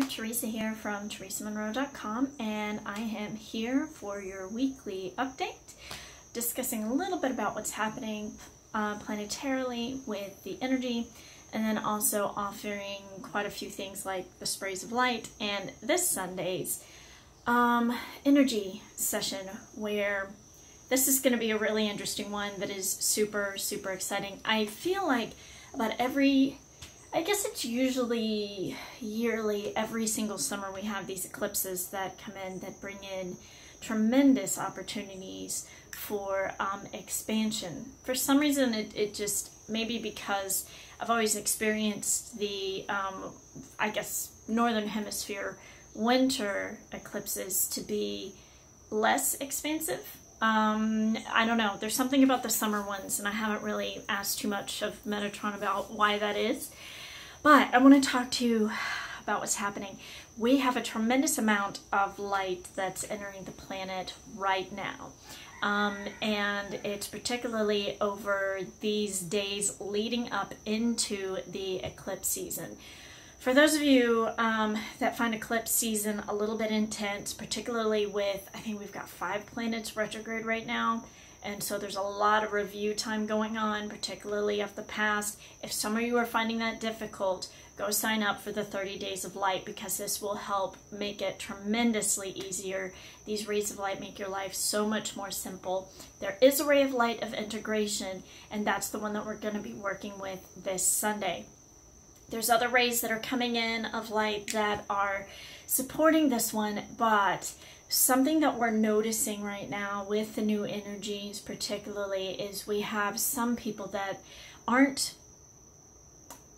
Theresa here from theresamonro.com, and I am here for your weekly update, discussing a little bit about what's happening planetarily with the energy, and then also offering quite a few things like the sprays of light and this Sunday's energy session, where this is going to be a really interesting one that is super exciting. I feel like about I guess it's usually yearly, every single summer we have these eclipses that come in that bring in tremendous opportunities for expansion. For some reason, it just, maybe because I've always experienced the, I guess, Northern Hemisphere winter eclipses to be less expansive. I don't know, there's something about the summer ones, and I haven't really asked too much of Metatron about why that is. But I want to talk to you about what's happening. We have a tremendous amount of light that's entering the planet right now. And it's particularly over these days leading up into the eclipse season. For those of you that find eclipse season a little bit intense, particularly with, I think we've got 5 planets retrograde right now, and so there's a lot of review time going on, particularly of the past. If some of you are finding that difficult, go sign up for the 30 Days of Light, because this will help make it tremendously easier. These rays of light make your life so much more simple. There is a ray of light of integration, and that's the one that we're going to be working with this Sunday. There's other rays that are coming in of light that are supporting this one, but something that we're noticing right now with the new energies particularly is we have some people that aren't,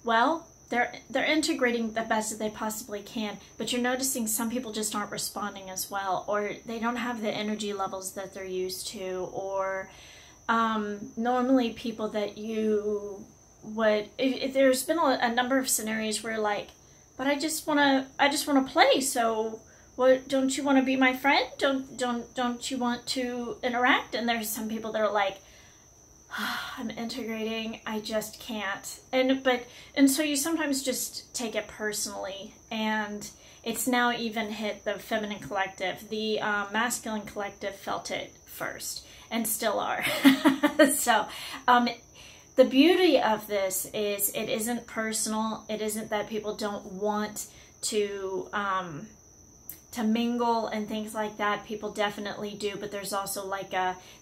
well, they're integrating the best that they possibly can, but you're noticing some people just aren't responding as well, or they don't have the energy levels that they're used to, or normally people that you would, if there's been a number of scenarios where like, but I just want to play, so what, don't you want to be my friend? Don't you want to interact? And there's some people that are like, I'm integrating, I just can't. And so you sometimes just take it personally, and it's now even hit the feminine collective. The masculine collective felt it first and still are. So the beauty of this is it isn't personal. It isn't that people don't want to mingle and things like that. People definitely do, but there's also like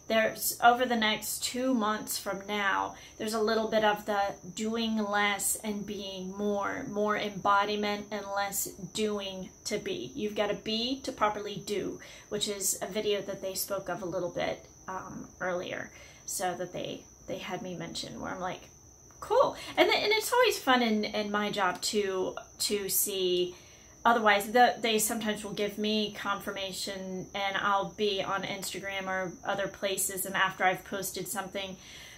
there's over the next 2 months from now, there's a little bit of the doing less and being more embodiment and less doing to be. You've got to be to properly do, which is a video that they spoke of a little bit earlier, so that they had me mention, where I'm like, cool. And it's always fun in my job to see. Otherwise, they sometimes will give me confirmation, and I'll be on Instagram or other places, and after I've posted something,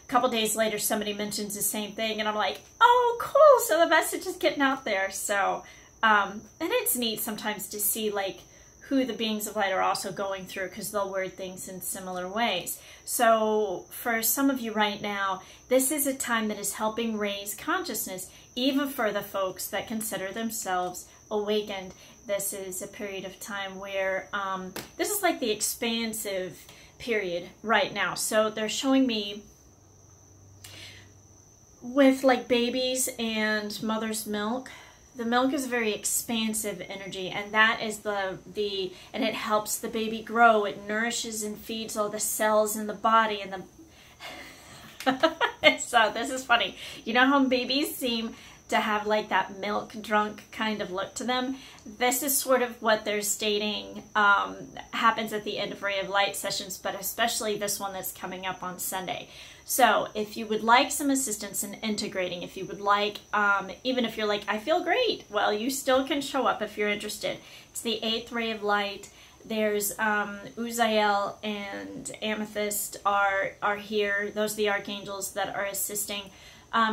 a couple days later somebody mentions the same thing, and I'm like, oh, cool, so the message is getting out there. So, and it's neat sometimes to see like who the beings of light are also going through, because they'll word things in similar ways. So for some of you right now, this is a time that is helping raise consciousness, even for the folks that consider themselves awakened. This is a period of time where this is like the expansive period right now. So they're showing me with like babies and mother's milk. The milk is a very expansive energy, and that is and it helps the baby grow. It nourishes and feeds all the cells in the body, and so this is funny. You know how babies seem to have like that milk drunk kind of look to them? This is sort of what they're stating happens at the end of Ray of Light sessions, but especially this one that's coming up on Sunday. So if you would like some assistance in integrating, if you would like, even if you're like, I feel great, well, you still can show up if you're interested. It's the 8th Ray of Light. There's Uzziel and Amethyst are here. Those are the archangels that are assisting.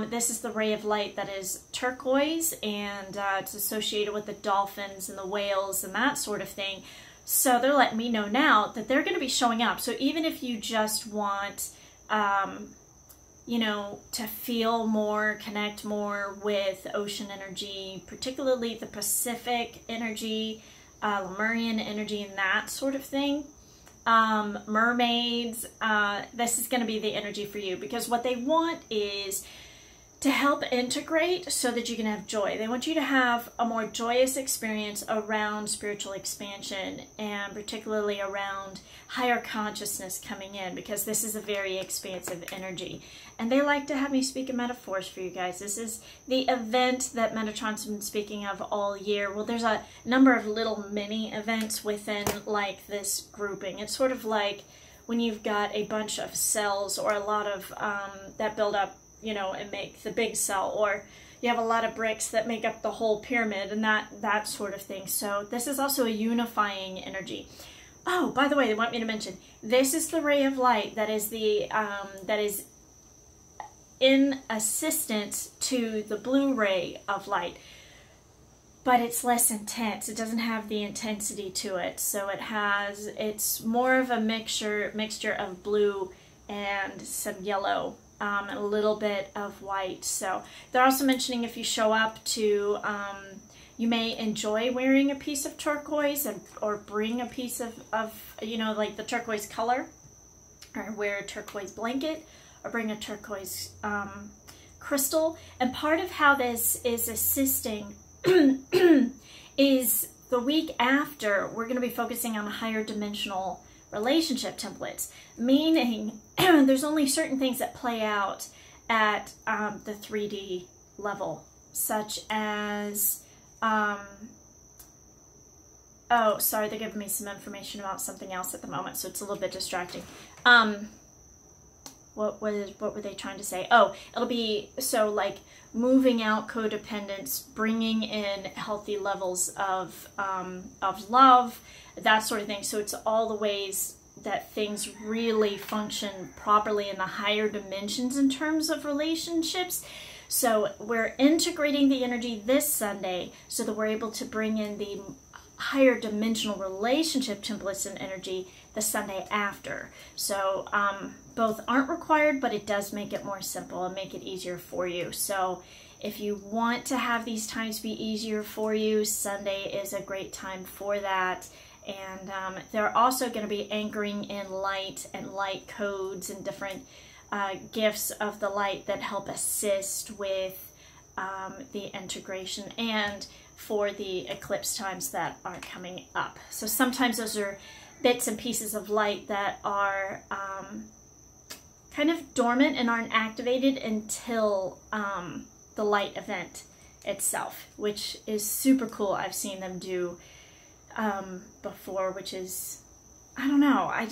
This is the ray of light that is turquoise, and it's associated with the dolphins and the whales and that sort of thing. So they're letting me know now that they're going to be showing up. So even if you just want you know, to feel more, connect more with ocean energy, particularly the Pacific energy, Lemurian energy, and that sort of thing. Mermaids, this is going to be the energy for you, because what they want is to help integrate so that you can have joy. They want you to have a more joyous experience around spiritual expansion, and particularly around higher consciousness coming in, because this is a very expansive energy. And they like to have me speak in metaphors for you guys. This is the event that Metatron's been speaking of all year. Well, there's a number of little mini events within like this grouping. It's sort of like when you've got a bunch of cells, or a lot of that build up, you know, and make the big cell, or you have a lot of bricks that make up the whole pyramid, and that sort of thing. So this is also a unifying energy. Oh, by the way, they want me to mention, this is the ray of light that is the that is in assistance to the blue ray of light, but it's less intense. It doesn't have the intensity to it, so it's more of a mixture of blue and some yellow. A little bit of white. So they're also mentioning, if you show up to, you may enjoy wearing a piece of turquoise, or bring a piece of, you know, like the turquoise color, or wear a turquoise blanket, or bring a turquoise crystal. And part of how this is assisting is the week after, we're going to be focusing on higher dimensional relationship templates, meaning there's only certain things that play out at the 3D level, such as, oh, sorry, they're giving me some information about something else at the moment, so it's a little bit distracting. What were they trying to say? Oh, it'll be, so like moving out codependence, bringing in healthy levels of love, that sort of thing. So it's all the ways that things really function properly in the higher dimensions in terms of relationships. So we're integrating the energy this Sunday so that we're able to bring in the higher dimensional relationship templates and energy the Sunday after. So both aren't required, but it does make it more simple and make it easier for you. So if you want to have these times be easier for you, Sunday is a great time for that. And they're also going to be anchoring in light and light codes and different gifts of the light that help assist with the integration and for the eclipse times that are coming up. So sometimes those are bits and pieces of light that are kind of dormant and aren't activated until the light event itself, which is super cool. I've seen them do before, which is, I don't know, I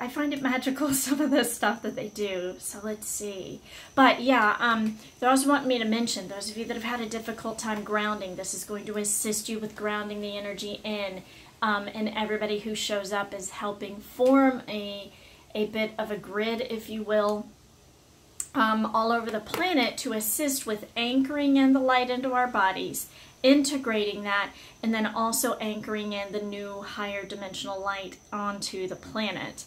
find it magical, some of the stuff that they do. So let's see. But yeah, they also want me to mention, those of you that have had a difficult time grounding, this is going to assist you with grounding the energy in, and everybody who shows up is helping form a bit of a grid, if you will, all over the planet to assist with anchoring in the light into our bodies, integrating that, and then also anchoring in the new higher dimensional light onto the planet.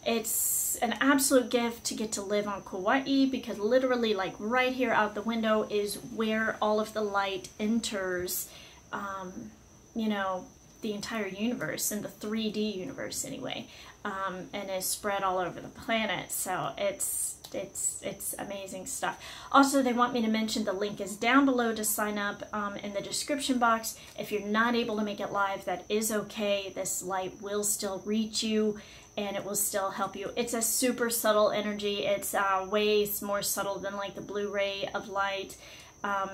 It's an absolute gift to get to live on Kauai, because literally, like right here out the window is where all of the light enters, you know, the entire universe, in the 3D universe anyway, and is spread all over the planet. So it's amazing stuff. Also, they want me to mention the link is down below to sign up in the description box. If you're not able to make it live, that is okay. This light will still reach you, and it will still help you. It's a super subtle energy. It's way more subtle than like the blue ray of light.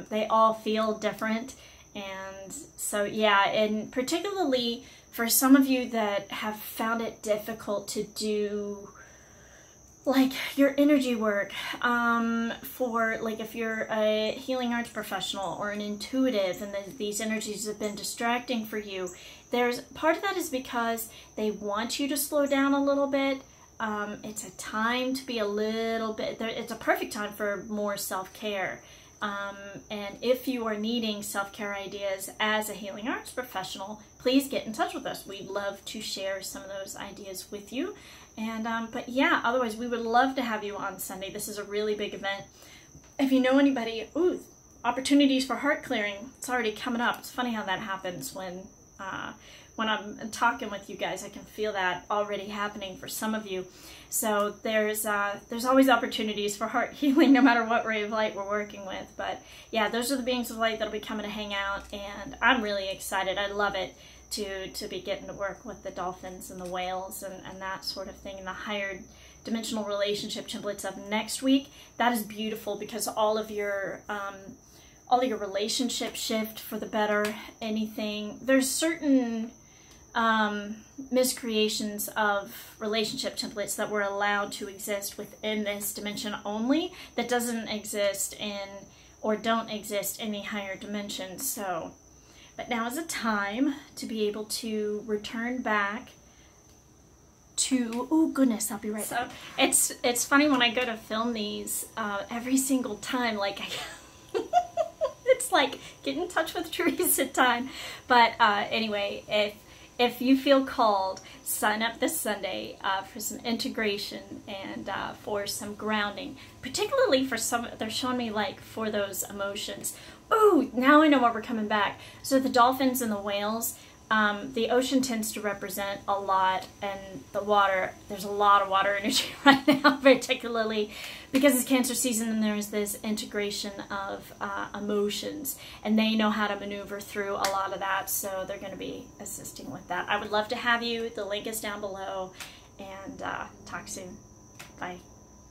They all feel different. And so, yeah, and particularly for some of you that have found it difficult to do like your energy work, for like if you're a healing arts professional or an intuitive and these energies have been distracting for you, there's part of that is because they want you to slow down a little bit. It's a time to be a little bit, it's a perfect time for more self-care. And if you are needing self-care ideas as a healing arts professional, please get in touch with us. We'd love to share some of those ideas with you And but yeah, otherwise we would love to have you on Sunday. This is a really big event. If you know anybody, ooh, opportunities for heart clearing, it's already coming up. It's funny how that happens when I'm talking with you guys. I can feel that already happening for some of you. So there's always opportunities for heart healing, no matter what ray of light we're working with. But yeah, those are the beings of light that'll be coming to hang out, and I'm really excited. I love it to be getting to work with the dolphins and the whales and that sort of thing, and the higher dimensional relationship templates of next week. That is beautiful because all of your relationships shift for the better. Anything, there's certain miscreations of relationship templates that were allowed to exist within this dimension only, that doesn't exist in, or don't exist in the higher dimensions. So, but now is a time to be able to return back to, oh goodness, I'll be right back. It's funny when I go to film these, every single time, like it's like get in touch with Theresa time. But anyway, if you feel called, sign up this Sunday for some integration and for some grounding, particularly for some, they're showing me like for those emotions. Ooh, now I know why we're coming back. So the dolphins and the whales, the ocean tends to represent a lot, and the water, there's a lot of water energy right now, particularly because it's Cancer season and there's this integration of emotions, and they know how to maneuver through a lot of that, so they're going to be assisting with that. I would love to have you. The link is down below, and talk soon. Bye.